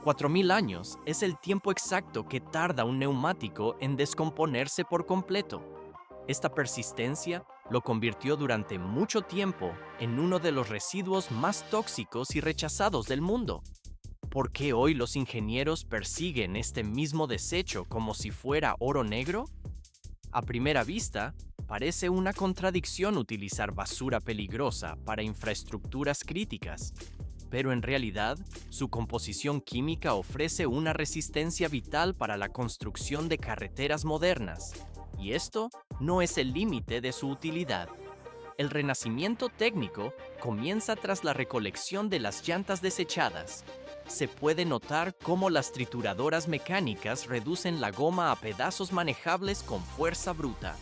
4000 años es el tiempo exacto que tarda un neumático en descomponerse por completo. Esta persistencia lo convirtió durante mucho tiempo en uno de los residuos más tóxicos y rechazados del mundo. ¿Por qué hoy los ingenieros persiguen este mismo desecho como si fuera oro negro? A primera vista, parece una contradicción utilizar basura peligrosa para infraestructuras críticas, pero en realidad, su composición química ofrece una resistencia vital para la construcción de carreteras modernas, y esto no es el límite de su utilidad. El renacimiento técnico comienza tras la recolección de las llantas desechadas. Se puede notar cómo las trituradoras mecánicas reducen la goma a pedazos manejables con fuerza bruta.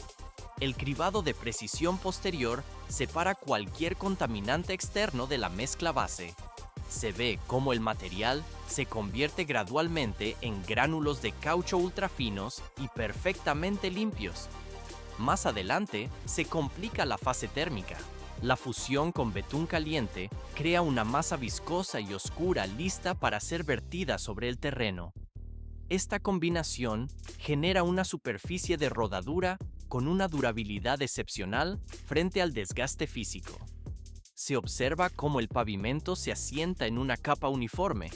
El cribado de precisión posterior separa cualquier contaminante externo de la mezcla base. Se ve cómo el material se convierte gradualmente en gránulos de caucho ultrafinos y perfectamente limpios. Más adelante, se complica la fase térmica. La fusión con betún caliente crea una masa viscosa y oscura lista para ser vertida sobre el terreno. Esta combinación genera una superficie de rodadura con una durabilidad excepcional frente al desgaste físico. Se observa cómo el pavimento se asienta en una capa uniforme,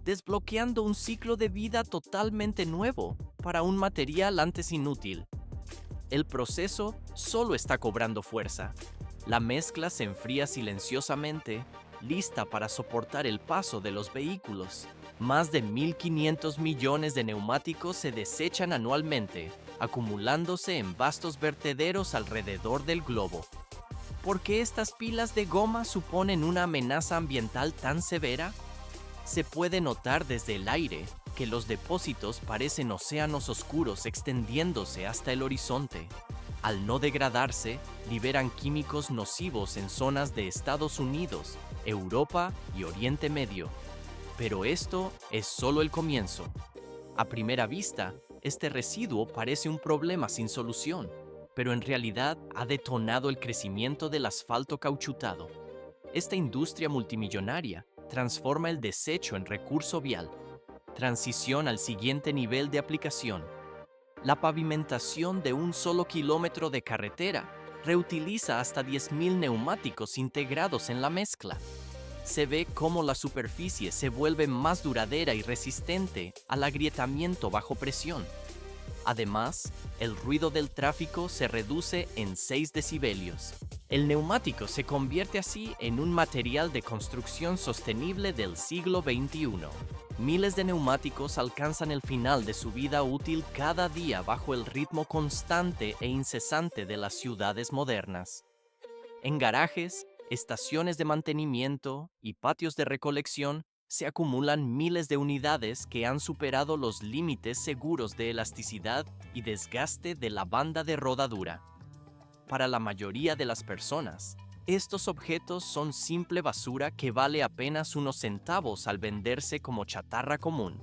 desbloqueando un ciclo de vida totalmente nuevo para un material antes inútil. El proceso solo está cobrando fuerza. La mezcla se enfría silenciosamente, lista para soportar el paso de los vehículos. Más de 1.500 millones de neumáticos se desechan anualmente, acumulándose en vastos vertederos alrededor del globo. ¿Por qué estas pilas de goma suponen una amenaza ambiental tan severa? Se puede notar desde el aire que los depósitos parecen océanos oscuros extendiéndose hasta el horizonte. Al no degradarse, liberan químicos nocivos en zonas de Estados Unidos, Europa y Oriente Medio. Pero esto es solo el comienzo. A primera vista, este residuo parece un problema sin solución, pero en realidad ha detonado el crecimiento del asfalto cauchutado. Esta industria multimillonaria transforma el desecho en recurso vial. Transición al siguiente nivel de aplicación. La pavimentación de un solo kilómetro de carretera reutiliza hasta 10.000 neumáticos integrados en la mezcla. Se ve cómo la superficie se vuelve más duradera y resistente al agrietamiento bajo presión. Además, el ruido del tráfico se reduce en 6 decibelios. El neumático se convierte así en un material de construcción sostenible del siglo XXI. Miles de neumáticos alcanzan el final de su vida útil cada día bajo el ritmo constante e incesante de las ciudades modernas. En garajes, estaciones de mantenimiento y patios de recolección se acumulan miles de unidades que han superado los límites seguros de elasticidad y desgaste de la banda de rodadura. Para la mayoría de las personas, estos objetos son simple basura que vale apenas unos centavos al venderse como chatarra común.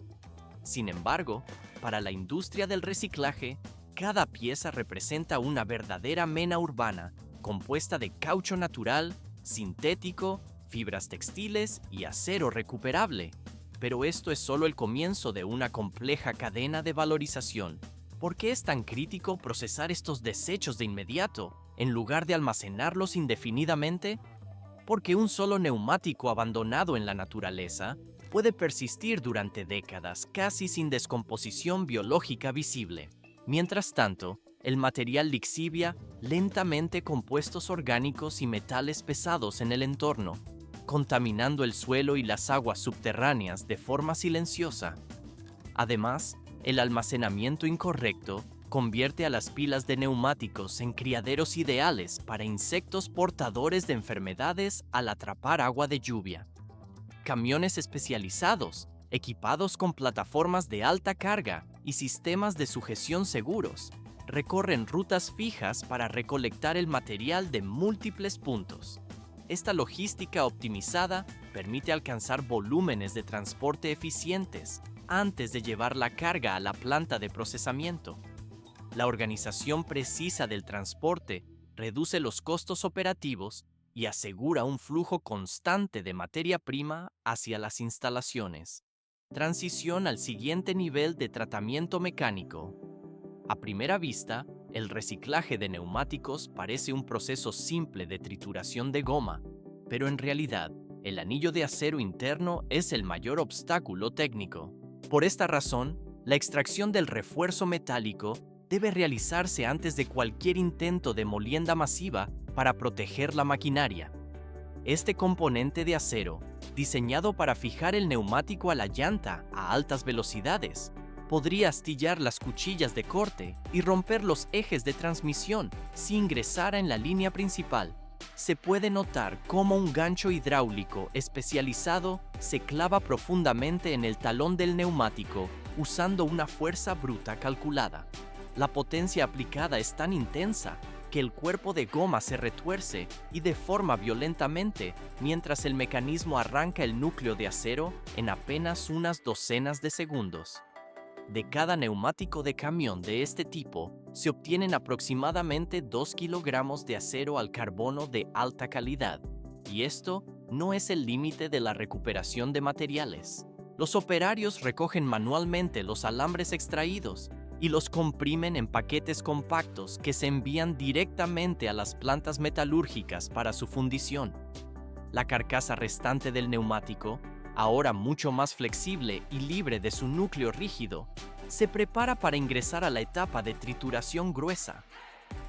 Sin embargo, para la industria del reciclaje, cada pieza representa una verdadera mena urbana, compuesta de caucho natural, sintético, fibras textiles y acero recuperable. Pero esto es solo el comienzo de una compleja cadena de valorización. ¿Por qué es tan crítico procesar estos desechos de inmediato, en lugar de almacenarlos indefinidamente? Porque un solo neumático abandonado en la naturaleza puede persistir durante décadas casi sin descomposición biológica visible. Mientras tanto, el material lixivia lentamente compuestos orgánicos y metales pesados en el entorno, contaminando el suelo y las aguas subterráneas de forma silenciosa. Además, el almacenamiento incorrecto convierte a las pilas de neumáticos en criaderos ideales para insectos portadores de enfermedades al atrapar agua de lluvia. Camiones especializados, equipados con plataformas de alta carga y sistemas de sujeción seguros, recorren rutas fijas para recolectar el material de múltiples puntos. Esta logística optimizada permite alcanzar volúmenes de transporte eficientes antes de llevar la carga a la planta de procesamiento. La organización precisa del transporte reduce los costos operativos y asegura un flujo constante de materia prima hacia las instalaciones. Transición al siguiente nivel de tratamiento mecánico. A primera vista, el reciclaje de neumáticos parece un proceso simple de trituración de goma, pero en realidad, el anillo de acero interno es el mayor obstáculo técnico. Por esta razón, la extracción del refuerzo metálico debe realizarse antes de cualquier intento de molienda masiva para proteger la maquinaria. Este componente de acero, diseñado para fijar el neumático a la llanta a altas velocidades, podría astillar las cuchillas de corte y romper los ejes de transmisión si ingresara en la línea principal. Se puede notar cómo un gancho hidráulico especializado se clava profundamente en el talón del neumático usando una fuerza bruta calculada. La potencia aplicada es tan intensa que el cuerpo de goma se retuerce y deforma violentamente mientras el mecanismo arranca el núcleo de acero en apenas unas docenas de segundos. De cada neumático de camión de este tipo, se obtienen aproximadamente 2 kilogramos de acero al carbono de alta calidad, y esto no es el límite de la recuperación de materiales. Los operarios recogen manualmente los alambres extraídos y los comprimen en paquetes compactos que se envían directamente a las plantas metalúrgicas para su fundición. La carcasa restante del neumático, ahora mucho más flexible y libre de su núcleo rígido, se prepara para ingresar a la etapa de trituración gruesa.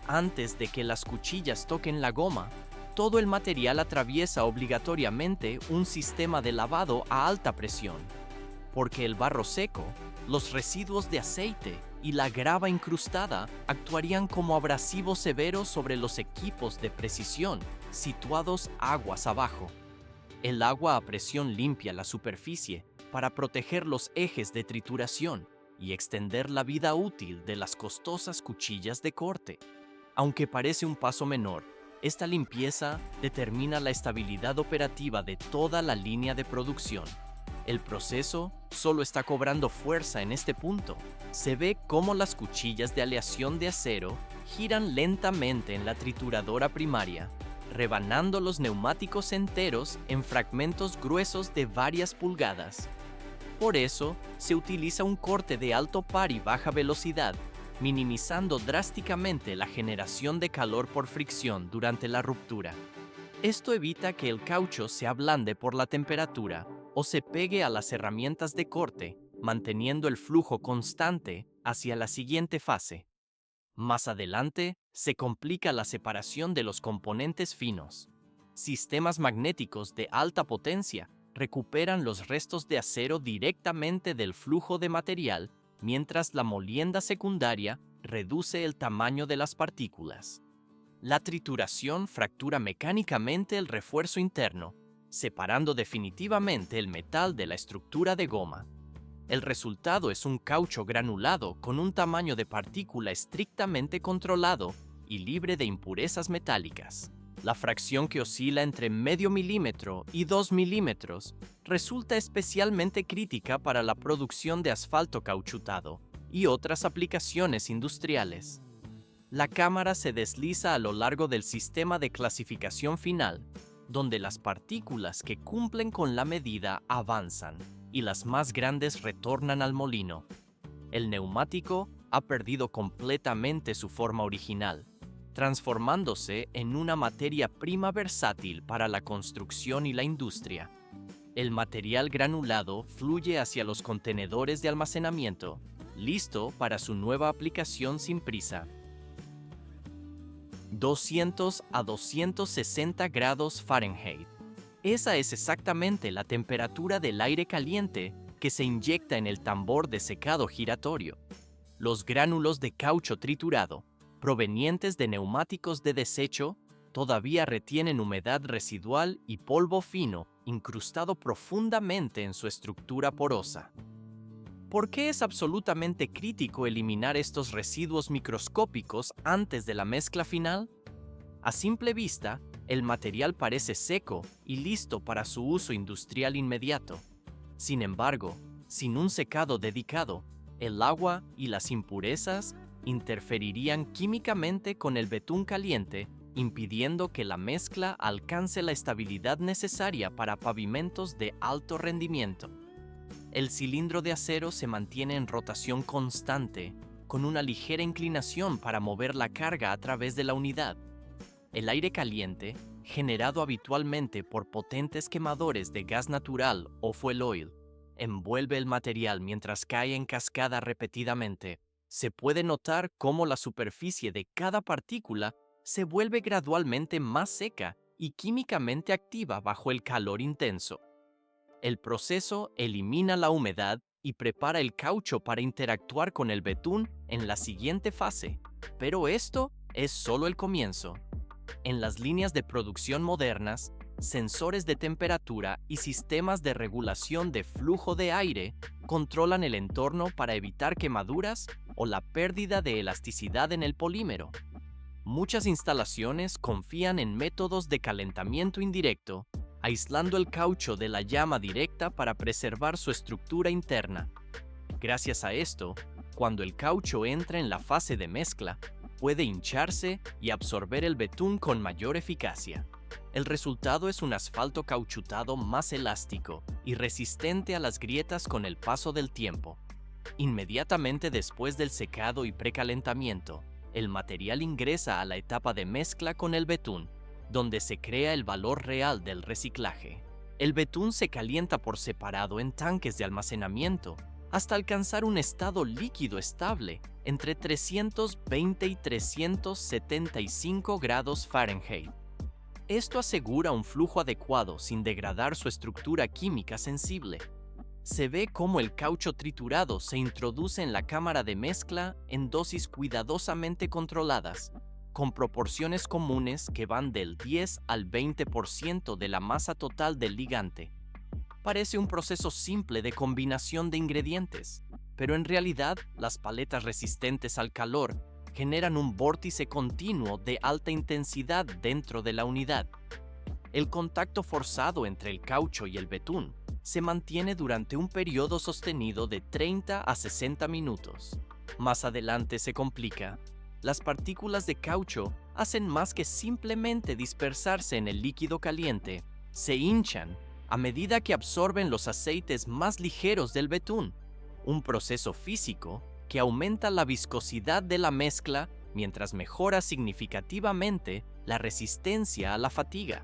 Antes de que las cuchillas toquen la goma, todo el material atraviesa obligatoriamente un sistema de lavado a alta presión, porque el barro seco, los residuos de aceite y la grava incrustada actuarían como abrasivos severos sobre los equipos de precisión situados aguas abajo. El agua a presión limpia la superficie para proteger los ejes de trituración y extender la vida útil de las costosas cuchillas de corte. Aunque parece un paso menor, esta limpieza determina la estabilidad operativa de toda la línea de producción. El proceso solo está cobrando fuerza en este punto. Se ve cómo las cuchillas de aleación de acero giran lentamente en la trituradora primaria, rebanando los neumáticos enteros en fragmentos gruesos de varias pulgadas. Por eso, se utiliza un corte de alto par y baja velocidad, minimizando drásticamente la generación de calor por fricción durante la ruptura. Esto evita que el caucho se ablande por la temperatura o se pegue a las herramientas de corte, manteniendo el flujo constante hacia la siguiente fase. Más adelante, se complica la separación de los componentes finos. Sistemas magnéticos de alta potencia recuperan los restos de acero directamente del flujo de material, mientras la molienda secundaria reduce el tamaño de las partículas. La trituración fractura mecánicamente el refuerzo interno, separando definitivamente el metal de la estructura de goma. El resultado es un caucho granulado con un tamaño de partícula estrictamente controlado y libre de impurezas metálicas. La fracción que oscila entre medio milímetro y 2 milímetros resulta especialmente crítica para la producción de asfalto cauchutado y otras aplicaciones industriales. La cámara se desliza a lo largo del sistema de clasificación final, donde las partículas que cumplen con la medida avanzan y las más grandes retornan al molino. El neumático ha perdido completamente su forma original, transformándose en una materia prima versátil para la construcción y la industria. El material granulado fluye hacia los contenedores de almacenamiento, listo para su nueva aplicación sin prisa. 200 a 260 grados Fahrenheit. Esa es exactamente la temperatura del aire caliente que se inyecta en el tambor de secado giratorio. Los gránulos de caucho triturado, provenientes de neumáticos de desecho, todavía retienen humedad residual y polvo fino incrustado profundamente en su estructura porosa. ¿Por qué es absolutamente crítico eliminar estos residuos microscópicos antes de la mezcla final? A simple vista, el material parece seco y listo para su uso industrial inmediato. Sin embargo, sin un secado dedicado, el agua y las impurezas interferirían químicamente con el betún caliente, impidiendo que la mezcla alcance la estabilidad necesaria para pavimentos de alto rendimiento. El cilindro de acero se mantiene en rotación constante, con una ligera inclinación para mover la carga a través de la unidad. El aire caliente, generado habitualmente por potentes quemadores de gas natural o fuel oil, envuelve el material mientras cae en cascada repetidamente. Se puede notar cómo la superficie de cada partícula se vuelve gradualmente más seca y químicamente activa bajo el calor intenso. El proceso elimina la humedad y prepara el caucho para interactuar con el betún en la siguiente fase. Pero esto es solo el comienzo. En las líneas de producción modernas, sensores de temperatura y sistemas de regulación de flujo de aire controlan el entorno para evitar quemaduras o la pérdida de elasticidad en el polímero. Muchas instalaciones confían en métodos de calentamiento indirecto, aislando el caucho de la llama directa para preservar su estructura interna. Gracias a esto, cuando el caucho entra en la fase de mezcla, puede hincharse y absorber el betún con mayor eficacia. El resultado es un asfalto cauchutado más elástico y resistente a las grietas con el paso del tiempo. Inmediatamente después del secado y precalentamiento, el material ingresa a la etapa de mezcla con el betún, donde se crea el valor real del reciclaje. El betún se calienta por separado en tanques de almacenamiento hasta alcanzar un estado líquido estable entre 320 y 375 grados Fahrenheit. Esto asegura un flujo adecuado sin degradar su estructura química sensible. Se ve cómo el caucho triturado se introduce en la cámara de mezcla en dosis cuidadosamente controladas, con proporciones comunes que van del 10 al 20% de la masa total del ligante. Parece un proceso simple de combinación de ingredientes, pero en realidad las paletas resistentes al calor generan un vórtice continuo de alta intensidad dentro de la unidad. El contacto forzado entre el caucho y el betún se mantiene durante un periodo sostenido de 30 a 60 minutos. Más adelante se complica. Las partículas de caucho hacen más que simplemente dispersarse en el líquido caliente. Se hinchan a medida que absorben los aceites más ligeros del betún, un proceso físico que aumenta la viscosidad de la mezcla mientras mejora significativamente la resistencia a la fatiga.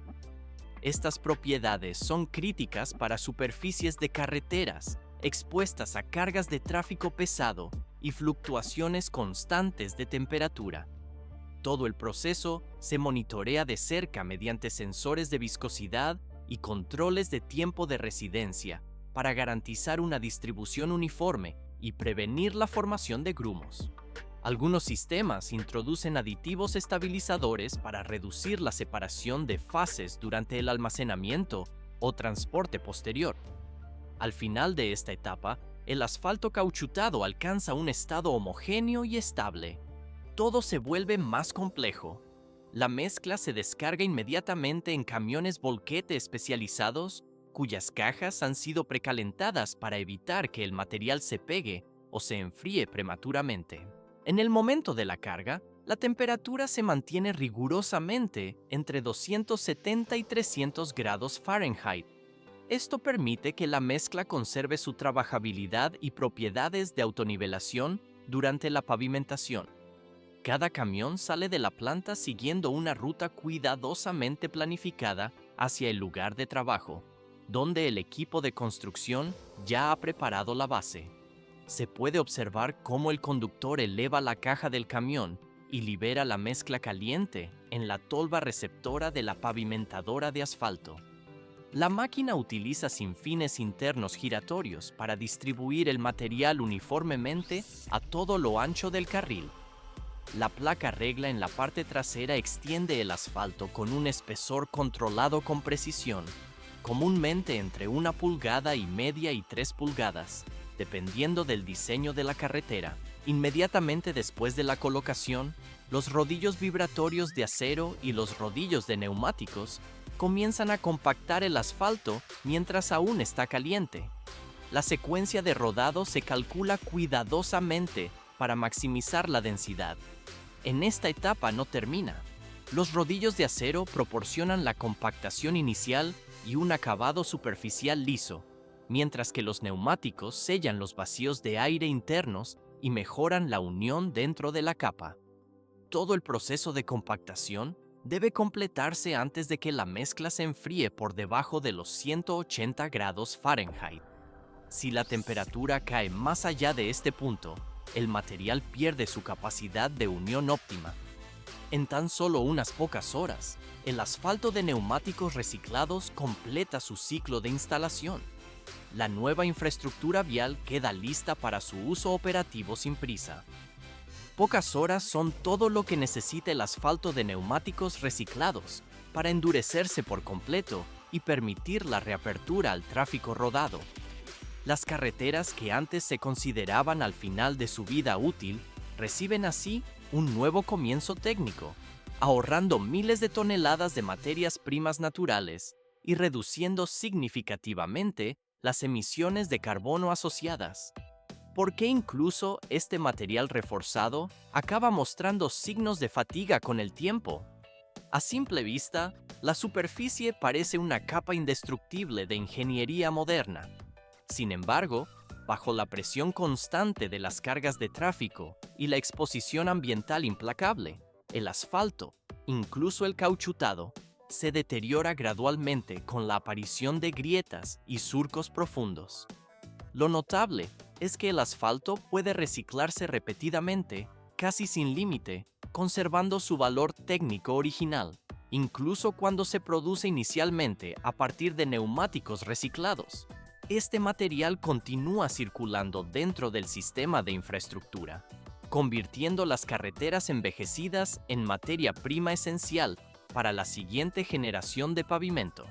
Estas propiedades son críticas para superficies de carreteras expuestas a cargas de tráfico pesado y fluctuaciones constantes de temperatura. Todo el proceso se monitorea de cerca mediante sensores de viscosidad y controles de tiempo de residencia para garantizar una distribución uniforme y prevenir la formación de grumos. Algunos sistemas introducen aditivos estabilizadores para reducir la separación de fases durante el almacenamiento o transporte posterior. Al final de esta etapa, el asfalto cauchutado alcanza un estado homogéneo y estable. Todo se vuelve más complejo. La mezcla se descarga inmediatamente en camiones volquete especializados, cuyas cajas han sido precalentadas para evitar que el material se pegue o se enfríe prematuramente. En el momento de la carga, la temperatura se mantiene rigurosamente entre 270 y 300 grados Fahrenheit. Esto permite que la mezcla conserve su trabajabilidad y propiedades de autonivelación durante la pavimentación. Cada camión sale de la planta siguiendo una ruta cuidadosamente planificada hacia el lugar de trabajo, donde el equipo de construcción ya ha preparado la base. Se puede observar cómo el conductor eleva la caja del camión y libera la mezcla caliente en la tolva receptora de la pavimentadora de asfalto. La máquina utiliza sinfines internos giratorios para distribuir el material uniformemente a todo lo ancho del carril. La placa regla en la parte trasera extiende el asfalto con un espesor controlado con precisión, comúnmente entre 1,5 pulgadas y 3 pulgadas, dependiendo del diseño de la carretera. Inmediatamente después de la colocación, los rodillos vibratorios de acero y los rodillos de neumáticos comienzan a compactar el asfalto mientras aún está caliente. La secuencia de rodado se calcula cuidadosamente para maximizar la densidad. En esta etapa no termina. Los rodillos de acero proporcionan la compactación inicial y un acabado superficial liso, mientras que los neumáticos sellan los vacíos de aire internos y mejoran la unión dentro de la capa. Todo el proceso de compactación debe completarse antes de que la mezcla se enfríe por debajo de los 180 grados Fahrenheit. Si la temperatura cae más allá de este punto, el material pierde su capacidad de unión óptima. En tan solo unas pocas horas, el asfalto de neumáticos reciclados completa su ciclo de instalación. La nueva infraestructura vial queda lista para su uso operativo sin prisa. Pocas horas son todo lo que necesita el asfalto de neumáticos reciclados para endurecerse por completo y permitir la reapertura al tráfico rodado. Las carreteras que antes se consideraban al final de su vida útil reciben así un nuevo comienzo técnico, ahorrando miles de toneladas de materias primas naturales y reduciendo significativamente las emisiones de carbono asociadas. ¿Por qué incluso este material reforzado acaba mostrando signos de fatiga con el tiempo? A simple vista, la superficie parece una capa indestructible de ingeniería moderna. Sin embargo, bajo la presión constante de las cargas de tráfico y la exposición ambiental implacable, el asfalto, incluso el cauchutado, se deteriora gradualmente con la aparición de grietas y surcos profundos. Lo notable es que el asfalto puede reciclarse repetidamente, casi sin límite, conservando su valor técnico original, incluso cuando se produce inicialmente a partir de neumáticos reciclados. Este material continúa circulando dentro del sistema de infraestructura, convirtiendo las carreteras envejecidas en materia prima esencial para la siguiente generación de pavimento.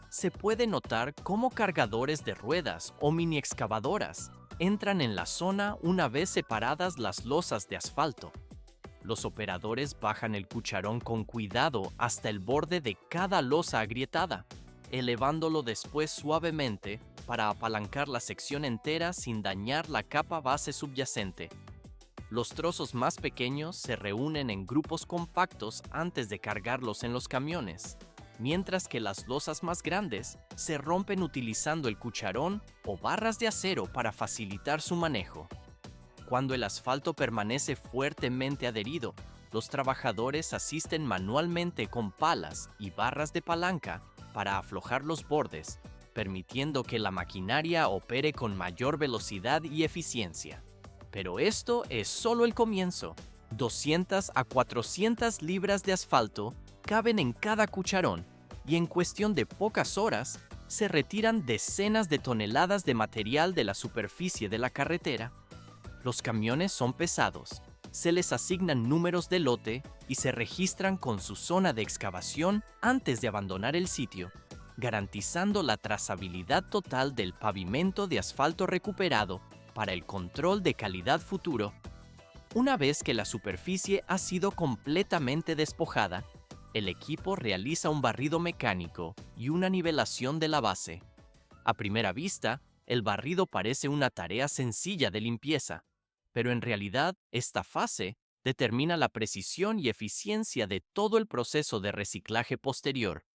Se puede notar cómo cargadores de ruedas o mini excavadoras entran en la zona una vez separadas las losas de asfalto. Los operadores bajan el cucharón con cuidado hasta el borde de cada losa agrietada, elevándolo después suavemente para apalancar la sección entera sin dañar la capa base subyacente. Los trozos más pequeños se reúnen en grupos compactos antes de cargarlos en los camiones, mientras que las losas más grandes se rompen utilizando el cucharón o barras de acero para facilitar su manejo. Cuando el asfalto permanece fuertemente adherido, los trabajadores asisten manualmente con palas y barras de palanca para aflojar los bordes, permitiendo que la maquinaria opere con mayor velocidad y eficiencia. Pero esto es solo el comienzo. 200 a 400 libras de asfalto caben en cada cucharón y en cuestión de pocas horas se retiran decenas de toneladas de material de la superficie de la carretera. Los camiones son pesados, se les asignan números de lote y se registran con su zona de excavación antes de abandonar el sitio, garantizando la trazabilidad total del pavimento de asfalto recuperado para el control de calidad futuro. Una vez que la superficie ha sido completamente despojada, el equipo realiza un barrido mecánico y una nivelación de la base. A primera vista, el barrido parece una tarea sencilla de limpieza, pero en realidad esta fase determina la precisión y eficiencia de todo el proceso de reciclaje posterior.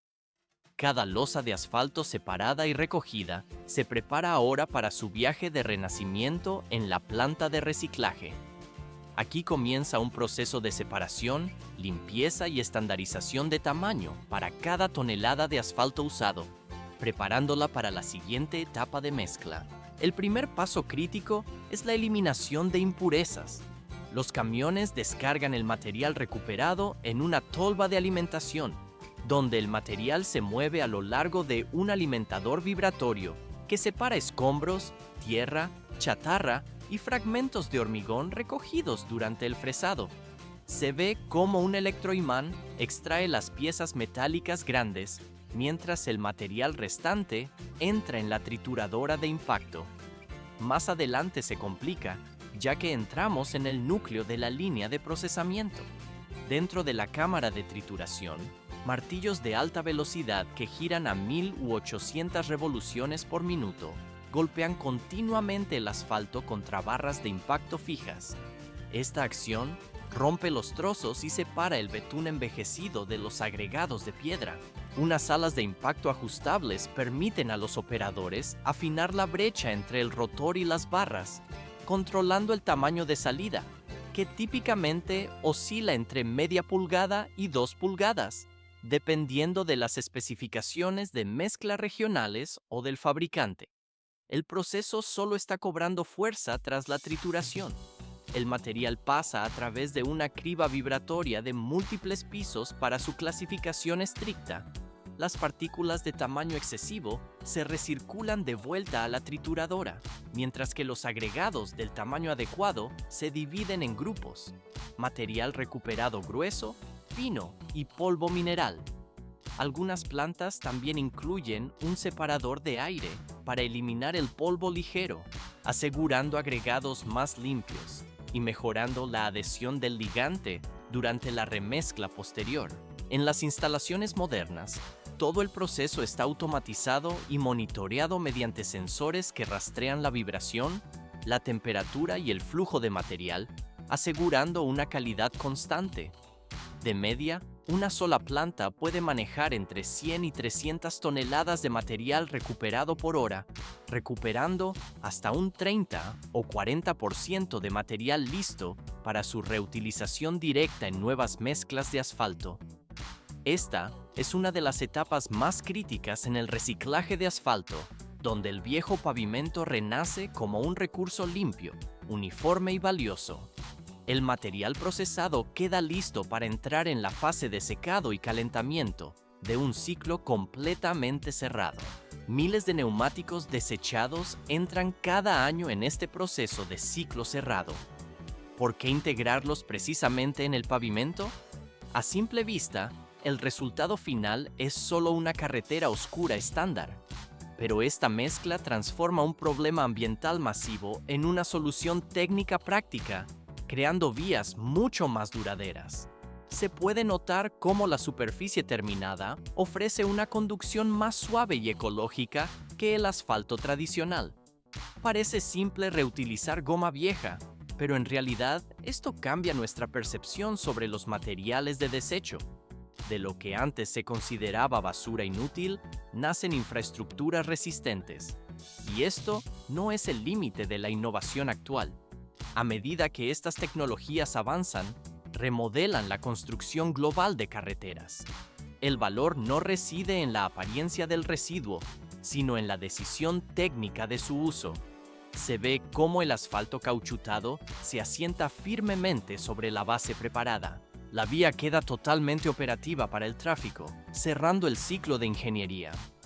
Cada losa de asfalto separada y recogida se prepara ahora para su viaje de renacimiento en la planta de reciclaje. Aquí comienza un proceso de separación, limpieza y estandarización de tamaño para cada tonelada de asfalto usado, preparándola para la siguiente etapa de mezcla. El primer paso crítico es la eliminación de impurezas. Los camiones descargan el material recuperado en una tolva de alimentación, donde el material se mueve a lo largo de un alimentador vibratorio que separa escombros, tierra, chatarra y fragmentos de hormigón recogidos durante el fresado. Se ve cómo un electroimán extrae las piezas metálicas grandes, mientras el material restante entra en la trituradora de impacto. Más adelante se complica, ya que entramos en el núcleo de la línea de procesamiento. Dentro de la cámara de trituración, martillos de alta velocidad que giran a 1000 u 800 revoluciones por minuto golpean continuamente el asfalto contra barras de impacto fijas. Esta acción rompe los trozos y separa el betún envejecido de los agregados de piedra. Unas alas de impacto ajustables permiten a los operadores afinar la brecha entre el rotor y las barras, controlando el tamaño de salida, que típicamente oscila entre media pulgada y 2 pulgadas, dependiendo de las especificaciones de mezcla regionales o del fabricante. El proceso solo está cobrando fuerza tras la trituración. El material pasa a través de una criba vibratoria de múltiples pisos para su clasificación estricta. Las partículas de tamaño excesivo se recirculan de vuelta a la trituradora, mientras que los agregados del tamaño adecuado se dividen en grupos: material recuperado grueso, fino y polvo mineral. Algunas plantas también incluyen un separador de aire para eliminar el polvo ligero, asegurando agregados más limpios y mejorando la adhesión del ligante durante la remezcla posterior. En las instalaciones modernas, todo el proceso está automatizado y monitoreado mediante sensores que rastrean la vibración, la temperatura y el flujo de material, asegurando una calidad constante. De media, una sola planta puede manejar entre 100 y 300 toneladas de material recuperado por hora, recuperando hasta un 30 o 40% de material listo para su reutilización directa en nuevas mezclas de asfalto. Esta es una de las etapas más críticas en el reciclaje de asfalto, donde el viejo pavimento renace como un recurso limpio, uniforme y valioso. El material procesado queda listo para entrar en la fase de secado y calentamiento de un ciclo completamente cerrado. Miles de neumáticos desechados entran cada año en este proceso de ciclo cerrado. ¿Por qué integrarlos precisamente en el pavimento? A simple vista, el resultado final es solo una carretera oscura estándar. Pero esta mezcla transforma un problema ambiental masivo en una solución técnica práctica, creando vías mucho más duraderas. Se puede notar cómo la superficie terminada ofrece una conducción más suave y ecológica que el asfalto tradicional. Parece simple reutilizar goma vieja, pero en realidad esto cambia nuestra percepción sobre los materiales de desecho. De lo que antes se consideraba basura inútil, nacen infraestructuras resistentes. Y esto no es el límite de la innovación actual. A medida que estas tecnologías avanzan, remodelan la construcción global de carreteras. El valor no reside en la apariencia del residuo, sino en la decisión técnica de su uso. Se ve cómo el asfalto cauchutado se asienta firmemente sobre la base preparada. La vía queda totalmente operativa para el tráfico, cerrando el ciclo de ingeniería.